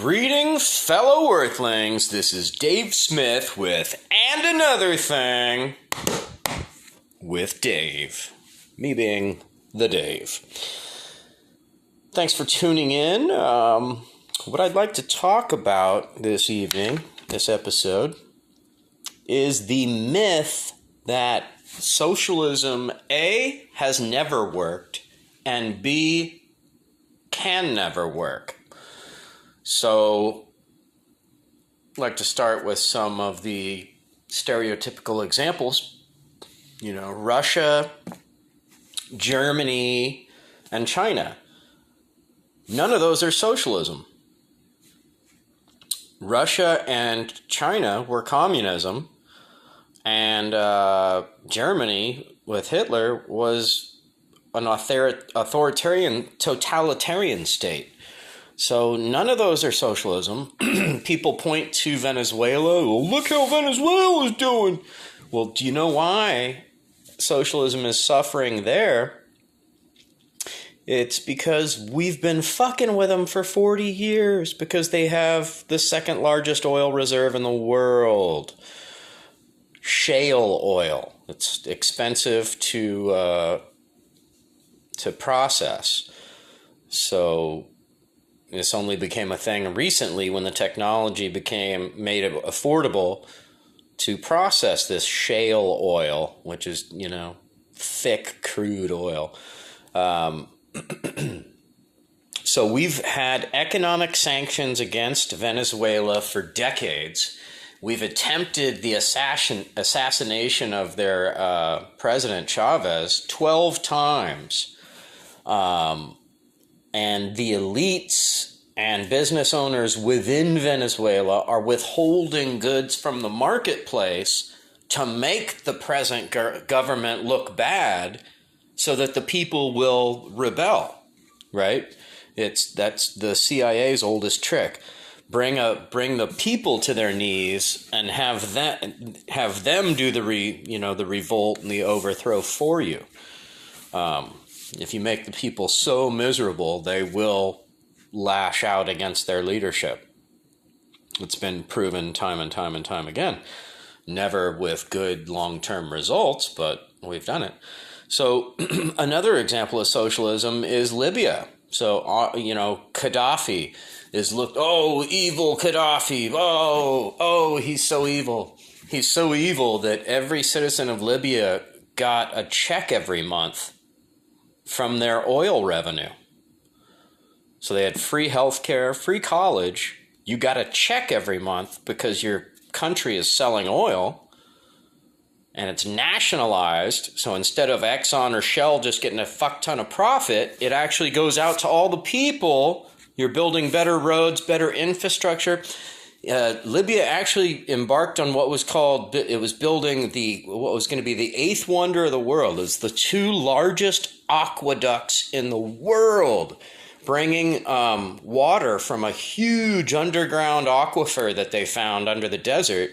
Greetings, fellow Earthlings. This is Dave Smith with And Another Thing with Dave. Me being the Dave. Thanks for tuning in. What I'd like to talk about this evening, this episode, is the myth that socialism, A, has never worked, and B, can never work. So, I'd like to start with some of the stereotypical examples. You know, Russia, Germany, and China. None of those are socialism. Russia and China were communism, and Germany, with Hitler, was an authoritarian, totalitarian state. So none of those are socialism. People point to Venezuela. Well, look how Venezuela's doing. Well, do you know why socialism is suffering there? It's because we've been fucking with them for 40 years because they have the second largest oil reserve in the world. Shale oil. It's expensive to process. So this only became a thing recently when the technology made it affordable to process this shale oil, which is, you know, thick crude oil. So we've had economic sanctions against Venezuela for decades. We've attempted the assassination of their President Chavez 12 times. And the elites and business owners within Venezuela are withholding goods from the marketplace to make the present government look bad so that the people will rebel, right? That's the CIA's oldest trick. Bring the people to their knees and have them do the revolt and the overthrow for you. If you make the people so miserable, they will lash out against their leadership. It's been proven time and time and time again. Never with good long-term results, but we've done it. So another example of socialism is Libya. So, Gaddafi is evil Gaddafi. Oh, he's so evil. He's so evil that every citizen of Libya got a check every month from their oil revenue. So they had free healthcare, free college. You got a check every month because your country is selling oil and it's nationalized. So instead of Exxon or Shell just getting a fuck ton of profit, it actually goes out to all the people. You're building better roads, better infrastructure. Libya actually embarked on what was building what was going to be the eighth wonder of the world. It's the two largest aqueducts in the world, bringing water from a huge underground aquifer that they found under the desert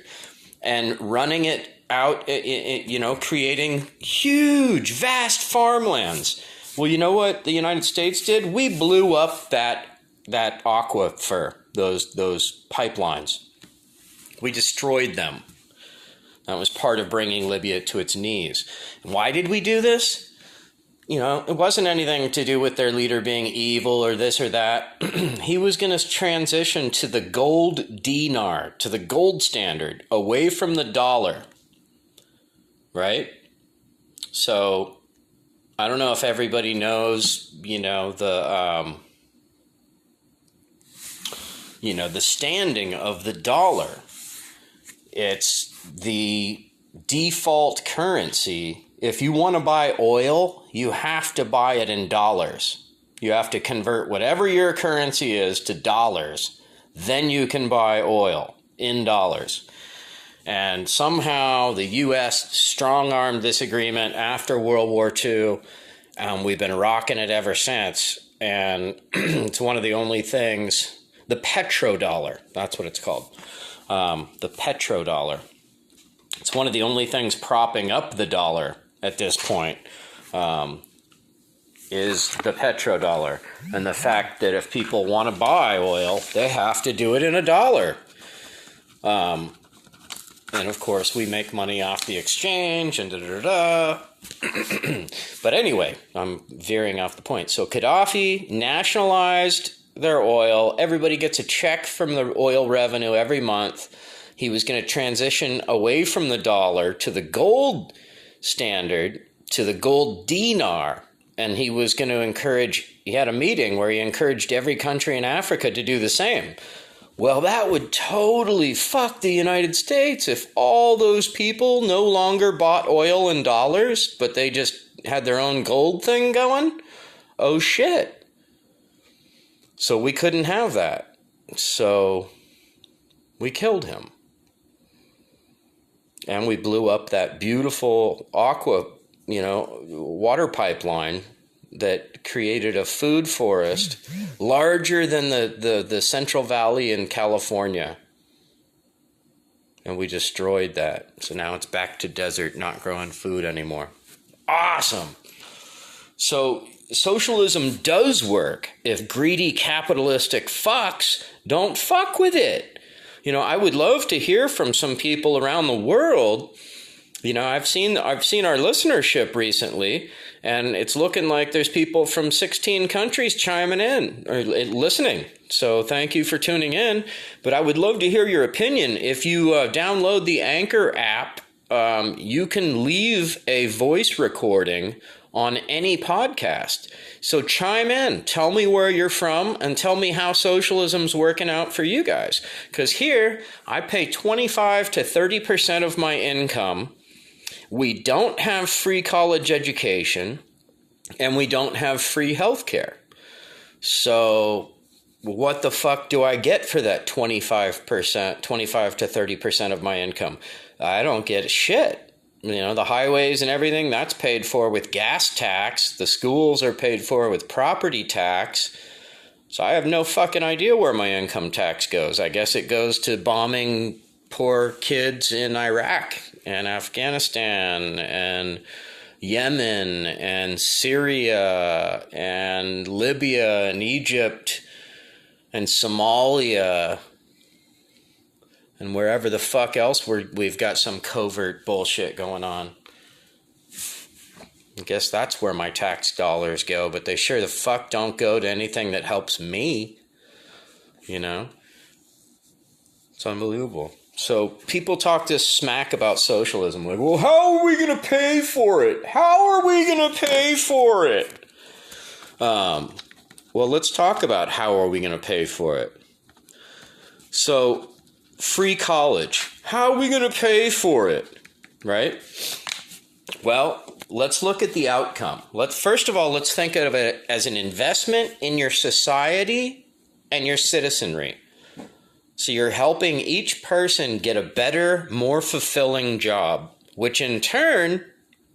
and running it out, creating huge, vast farmlands. Well, you know what the United States did? We blew up that aquifer, those pipelines. We destroyed them. That was part of bringing Libya to its knees. Why did we do this? It wasn't anything to do with their leader being evil or this or that. He was going to transition to the gold dinar, to the gold standard, away from the dollar. Right? So, I don't know if everybody knows, the standing of the dollar. It's the default currency. If you want to buy oil, you have to buy it in dollars. You have to convert whatever your currency is to dollars. Then you can buy oil in dollars. And somehow the U.S. strong-armed this agreement after World War II. We've been rocking it ever since. And it's one of the only things, the petrodollar, that's what it's called. The petrodollar. It's one of the only things propping up the dollar at this point. is the petrodollar, and the fact that if people want to buy oil, they have to do it in a dollar. And of course, we make money off the exchange and da-da-da-da. But anyway, I'm veering off the point. So Gaddafi nationalized their oil. Everybody gets a check from the oil revenue every month. He was going to transition away from the dollar to the gold standard, to the gold dinar. And he was going to he had a meeting where he encouraged every country in Africa to do the same. Well, that would totally fuck the United States if all those people no longer bought oil in dollars, but they just had their own gold thing going. Oh, shit. So we couldn't have that. So we killed him. And we blew up that beautiful water pipeline that created a food forest larger than the Central Valley in California. And we destroyed that. So now it's back to desert, not growing food anymore. Awesome. So socialism does work if greedy capitalistic fucks don't fuck with it. I would love to hear from some people around the world. I've seen our listenership recently, and it's looking like there's people from 16 countries chiming in or listening. So thank you for tuning in. But I would love to hear your opinion. If you download the Anchor app, you can leave a voice recording on any podcast. So chime in, tell me where you're from, and tell me how socialism's working out for you guys. Because here, I pay 25 to 30% of my income. We don't have free college education, and we don't have free health care. So what the fuck do I get for that 25 to 30% of my income? I don't get shit. The highways and everything, that's paid for with gas tax. The schools are paid for with property tax. So I have no fucking idea where my income tax goes. I guess it goes to bombing poor kids in Iraq and Afghanistan and Yemen and Syria and Libya and Egypt and Somalia and wherever the fuck else we've got some covert bullshit going on. I guess that's where my tax dollars go, but they sure the fuck don't go to anything that helps me. It's unbelievable. So people talk this smack about socialism. Like, well, how are we going to pay for it? How are we going to pay for it? Well, let's talk about how are we going to pay for it. So, free college. How are we going to pay for it? Right? Well, let's look at the outcome. First of all, let's think of it as an investment in your society and your citizenry. So you're helping each person get a better, more fulfilling job, which in turn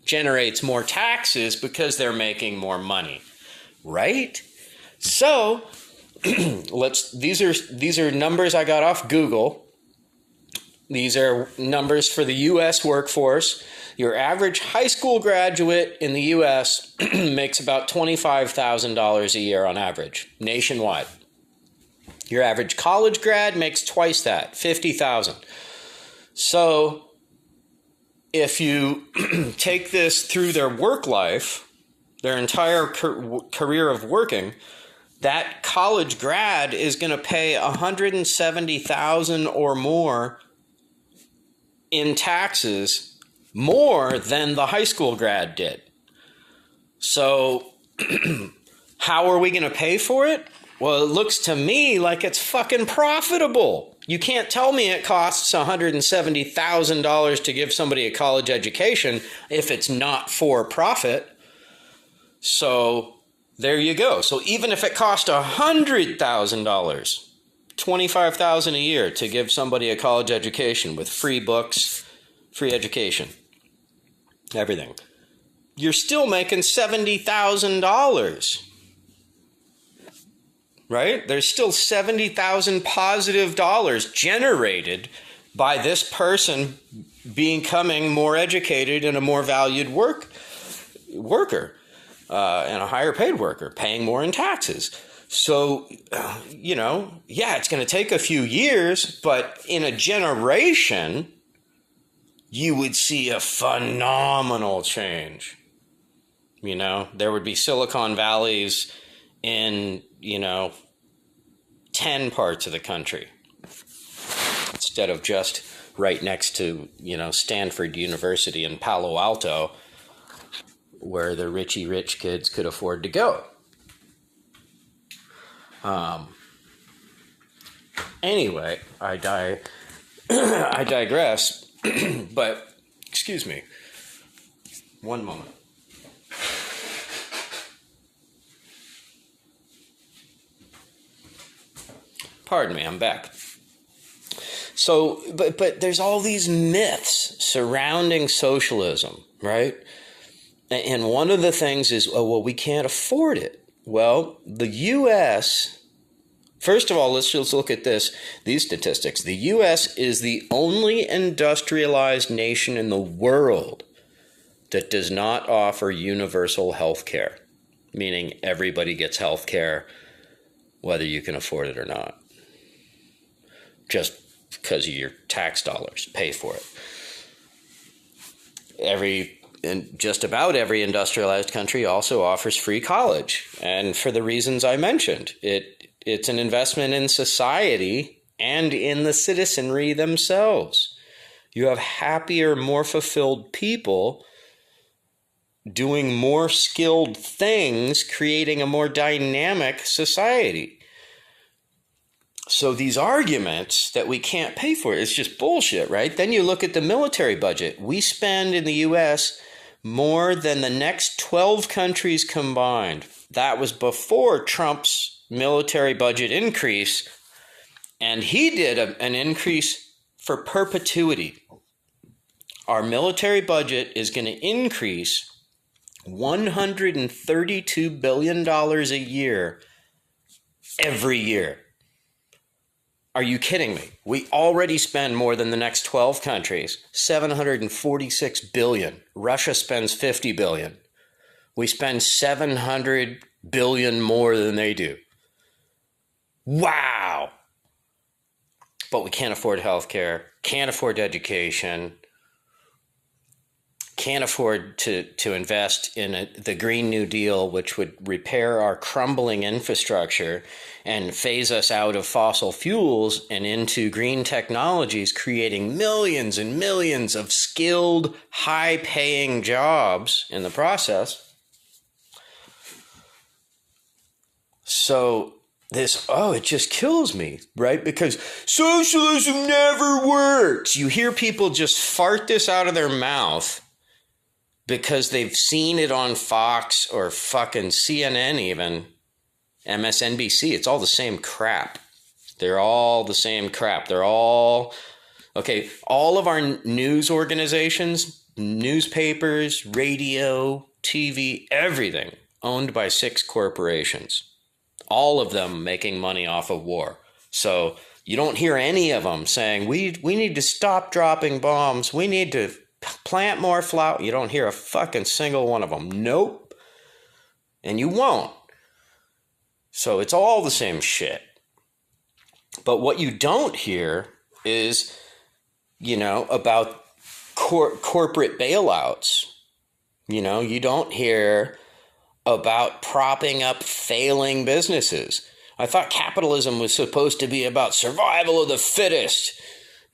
generates more taxes because they're making more money, right? So these are numbers I got off Google. These are numbers for the U.S. workforce. Your average high school graduate in the U.S. makes about $25,000 a year on average, nationwide. Your average college grad makes twice that, $50,000. So if you take this through their work life, their entire career of working, that college grad is going to pay $170,000 or more in taxes, more than the high school grad did. So how are we going to pay for it? Well, it looks to me like it's fucking profitable. You can't tell me it costs $170,000 to give somebody a college education if it's not for profit. So there you go. So even if it cost $100,000, $25,000 a year to give somebody a college education with free books, free education, everything, you're still making $70,000. Right? There's still 70,000 positive dollars generated by this person becoming more educated and a more valued worker. and a higher paid worker, paying more in taxes. So, yeah, it's going to take a few years, but in a generation, you would see a phenomenal change. There would be Silicon Valleys in, 10 parts of the country instead of just right next to, Stanford University in Palo Alto, where the richy rich kids could afford to go. Anyway, I digress, but excuse me, one moment. Pardon me, I'm back. So, but there's all these myths surrounding socialism, right? And one of the things is, we can't afford it. Well, the U.S., first of all, let's just look at these statistics. The U.S. is the only industrialized nation in the world that does not offer universal health care, meaning everybody gets health care whether you can afford it or not, just because of your tax dollars pay for it. Just about every industrialized country also offers free college, and for the reasons I mentioned, it's an investment in society and in the citizenry themselves. You have happier, more fulfilled people doing more skilled things, creating a more dynamic society. So these arguments that we can't pay for it, it's just bullshit, right? Then you look at the military budget. We spend in the U.S. more than the next 12 countries combined. That was before Trump's military budget increase, and he did an increase for perpetuity. Our military budget is going to increase $132 billion a year every year. Are you kidding me? We already spend more than the next 12 countries, $746 billion. Russia spends $50 billion. We spend $700 billion more than they do. Wow! But we can't afford health care, can't afford education, can't afford to invest in the Green New Deal, which would repair our crumbling infrastructure and phase us out of fossil fuels and into green technologies, creating millions and millions of skilled, high-paying jobs in the process. So it just kills me, right? Because socialism never works. You hear people just fart this out of their mouth because they've seen it on Fox or fucking CNN even, MSNBC. It's all the same crap. They're all the same crap. They're all, okay, all of our news organizations, newspapers, radio, TV, everything owned by 6 corporations. All of them making money off of war. So you don't hear any of them saying, we need to stop dropping bombs. We need to plant more flower. You don't hear a fucking single one of them. Nope. And you won't. So it's all the same shit. But what you don't hear is, about corporate bailouts. You don't hear about propping up failing businesses. I thought capitalism was supposed to be about survival of the fittest,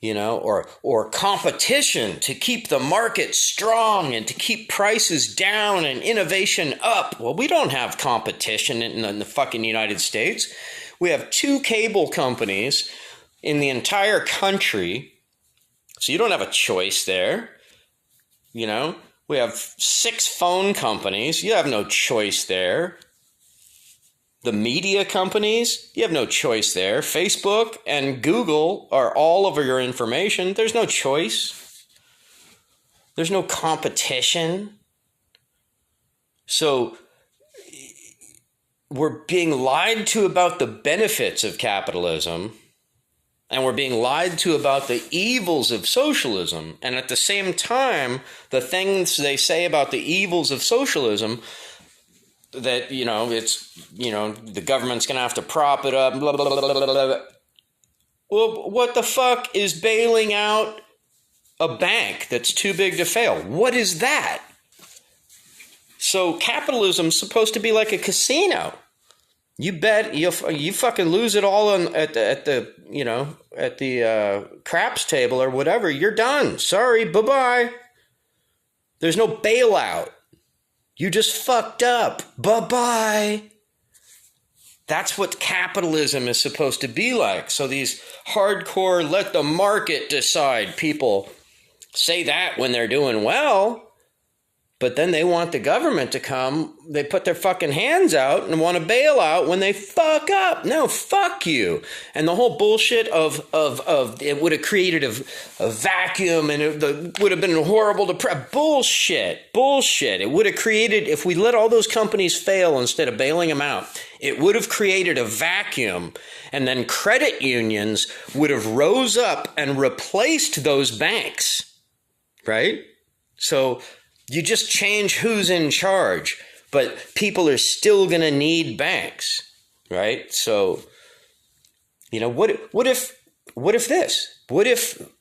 or competition to keep the market strong and to keep prices down and innovation up. Well, we don't have competition in the fucking United States. We have 2 cable companies in the entire country, so you don't have a choice there. We have 6 phone companies. You have no choice there. The media companies, you have no choice there. Facebook and Google are all over your information. There's no choice. There's no competition. So we're being lied to about the benefits of capitalism, and we're being lied to about the evils of socialism. And at the same time, the things they say about the evils of socialism that, the government's going to have to prop it up, blah, blah, blah, blah, blah. Well, what the fuck is bailing out a bank that's too big to fail? What is that? So capitalism's supposed to be like a casino. You bet you fucking lose it all at the craps table or whatever. You're done. Sorry, bye-bye. There's no bailout. You just fucked up. Bye-bye. That's what capitalism is supposed to be like. So these hardcore let the market decide people say that when they're doing well. But then they want the government to come. They put their fucking hands out and want to bail out when they fuck up. No, fuck you. And the whole bullshit of it would have created a vacuum and it would have been horrible to bullshit. It would have created, if we let all those companies fail instead of bailing them out, it would have created a vacuum, and then credit unions would have rose up and replaced those banks, right? So you just change who's in charge, but people are still going to need banks, right? So, what if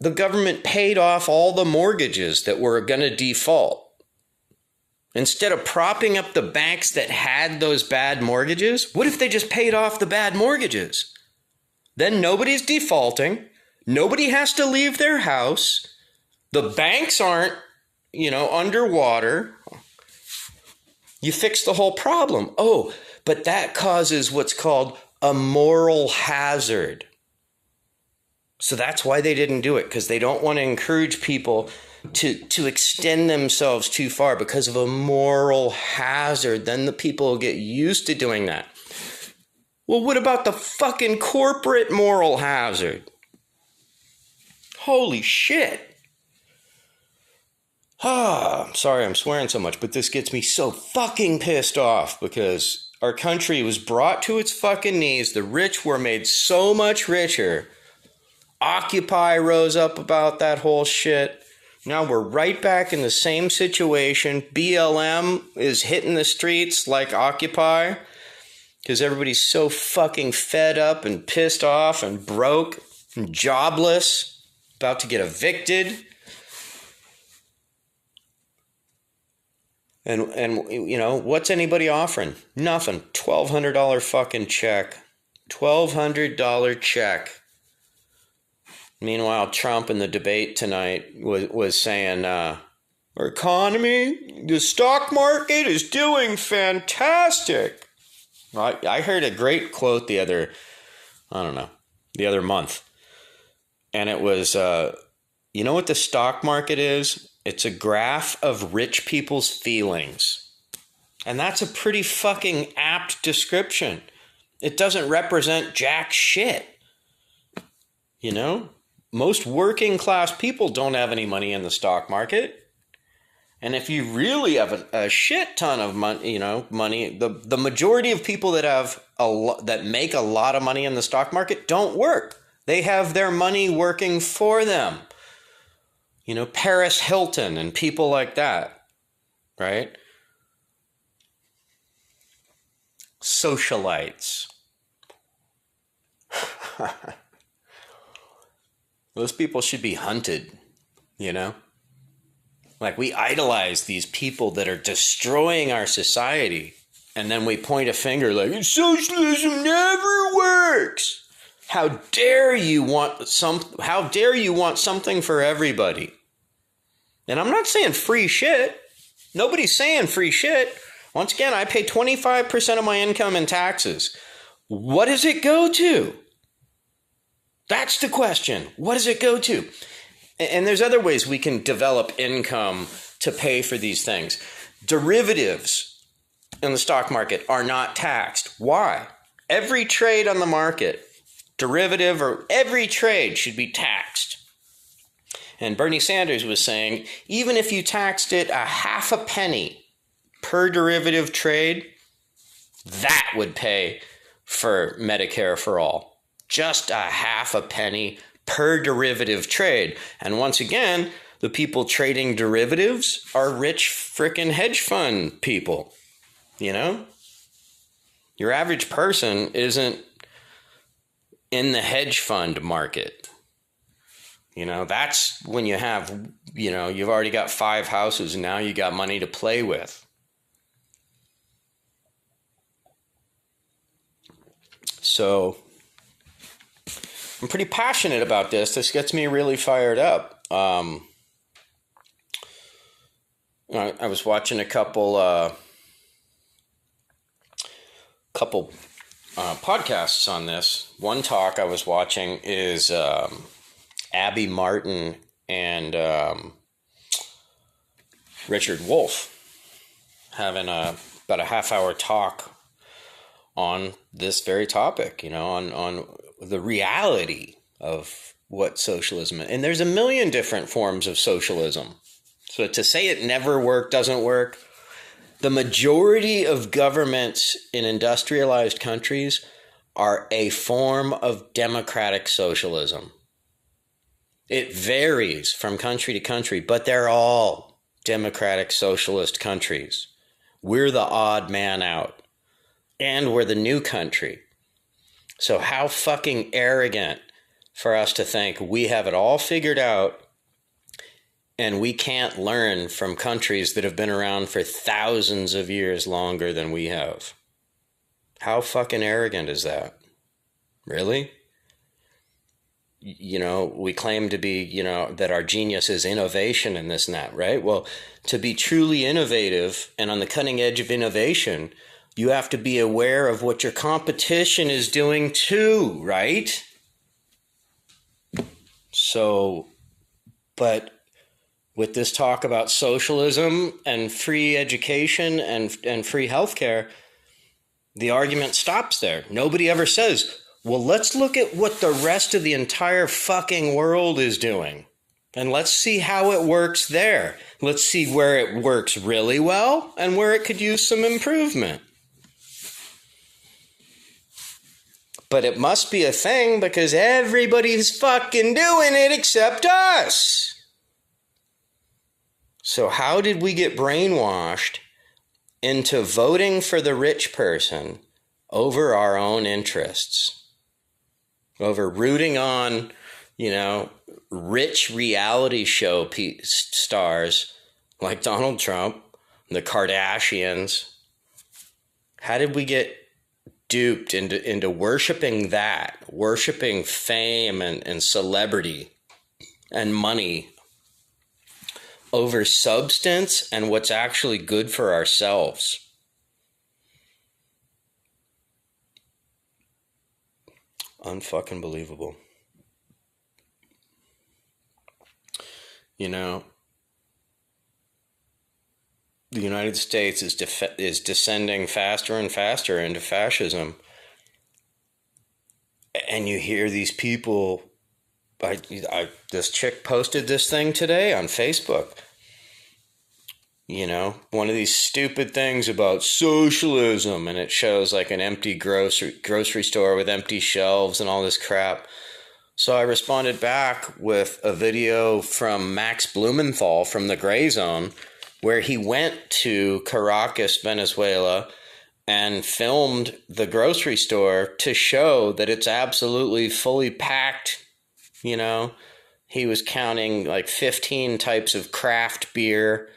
the government paid off all the mortgages that were going to default? Instead of propping up the banks that had those bad mortgages, what if they just paid off the bad mortgages? Then nobody's defaulting. Nobody has to leave their house. The banks aren't underwater. You fix the whole problem. Oh, but that causes what's called a moral hazard. So that's why they didn't do it, because they don't want to encourage people to extend themselves too far because of a moral hazard. Then the people will get used to doing that. Well, what about the fucking corporate moral hazard? Holy shit. I'm sorry I'm swearing so much, but this gets me so fucking pissed off because our country was brought to its fucking knees. The rich were made so much richer. Occupy rose up about that whole shit. Now we're right back in the same situation. BLM is hitting the streets like Occupy because everybody's so fucking fed up and pissed off and broke and jobless, about to get evicted. And what's anybody offering? Nothing. $1,200 fucking check. $1,200 check. Meanwhile, Trump in the debate tonight was saying, our economy, the stock market is doing fantastic. I heard a great quote the other month. And it was, you know what the stock market is? It's a graph of rich people's feelings. And that's a pretty fucking apt description. It doesn't represent jack shit. Most working class people don't have any money in the stock market. And if you really have a shit ton of money, the majority of people that make a lot of money in the stock market don't work. They have their money working for them. Paris Hilton and people like that, right? Socialites. Those people should be hunted, Like we idolize these people that are destroying our society, and then we point a finger like, socialism never works. How dare you want something for everybody? And I'm not saying free shit. Nobody's saying free shit. Once again, I pay 25% of my income in taxes. What does it go to? That's the question. What does it go to? And there's other ways we can develop income to pay for these things. Derivatives in the stock market are not taxed. Why? Every trade on the market, derivative or every trade, should be taxed. And Bernie Sanders was saying, even if you taxed it a half a penny per derivative trade, that would pay for Medicare for all. Just a half a penny per derivative trade. And once again, the people trading derivatives are rich frickin' hedge fund people, Your average person isn't in the hedge fund market. That's when you have, you've already got 5 houses and now you got money to play with. So I'm pretty passionate about this. This gets me really fired up. I was watching a couple podcasts on this. One talk I was watching is Abby Martin and Richard Wolff having about a half-hour talk on this very topic, on the reality of what socialism is. And there's a million different forms of socialism. So to say it never worked, doesn't work. The majority of governments in industrialized countries are a form of democratic socialism. It varies from country to country, but they're all democratic socialist countries. We're the odd man out. And we're the new country. So how fucking arrogant for us to think we have it all figured out and we can't learn from countries that have been around for thousands of years longer than we have. How fucking arrogant is that? Really? We claim to be, that our genius is innovation and this and that, right? Well, to be truly innovative and on the cutting edge of innovation, you have to be aware of what your competition is doing too, right? So, but with this talk about socialism and free education and free healthcare, the argument stops there. Nobody ever says, well, let's look at what the rest of the entire fucking world is doing. And let's see how it works there. Let's see where it works really well and where it could use some improvement. But it must be a thing because everybody's fucking doing it except us. So how did we get brainwashed into voting for the rich person over our own interests? Over rooting on, rich reality show stars like Donald Trump, the Kardashians. How did we get duped into worshiping fame and celebrity and money over substance and what's actually good for ourselves? Unfucking believable. The United States is descending faster and faster into fascism. And you hear these people, this chick posted this thing today on Facebook. One of these stupid things about socialism, and it shows like an empty grocery store with empty shelves and all this crap. So I responded back with a video from Max Blumenthal from the Gray Zone, where he went to Caracas, Venezuela, and filmed the grocery store to show that it's absolutely fully packed. He was counting like 15 types of craft beer.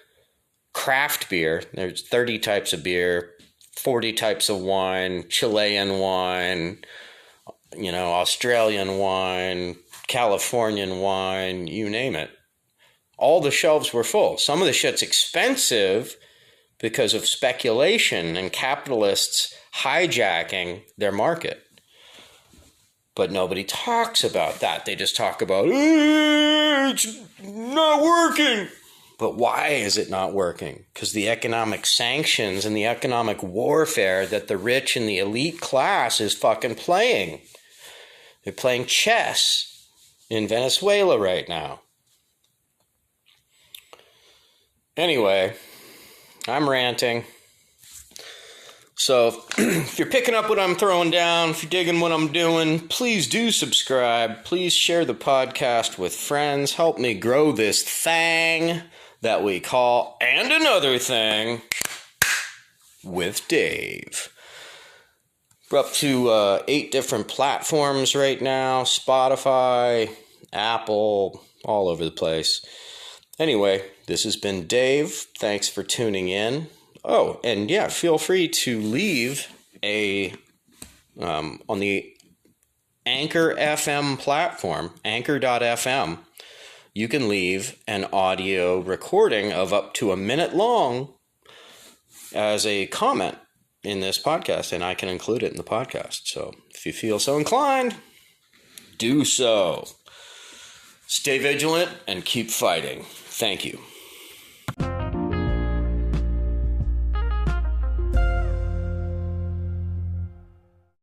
There's 30 types of beer, 40 types of wine, Chilean wine, Australian wine, Californian wine, you name it. All the shelves were full. Some of the shit's expensive because of speculation and capitalists hijacking their market. But nobody talks about that. They just talk about, it's not working. But why is it not working? Because the economic sanctions and the economic warfare that the rich and the elite class is fucking playing. They're playing chess in Venezuela right now. Anyway, I'm ranting. So if you're picking up what I'm throwing down, if you're digging what I'm doing, please do subscribe. Please share the podcast with friends. Help me grow this thing that we call And Another Thing with Dave. We're up to 8 different platforms right now. Spotify, Apple, all over the place. Anyway, this has been Dave. Thanks for tuning in. Oh, and yeah, feel free to leave on the Anchor FM platform, anchor.fm, you can leave an audio recording of up to a minute long as a comment in this podcast, and I can include it in the podcast. So if you feel so inclined, do so. Stay vigilant and keep fighting. Thank you.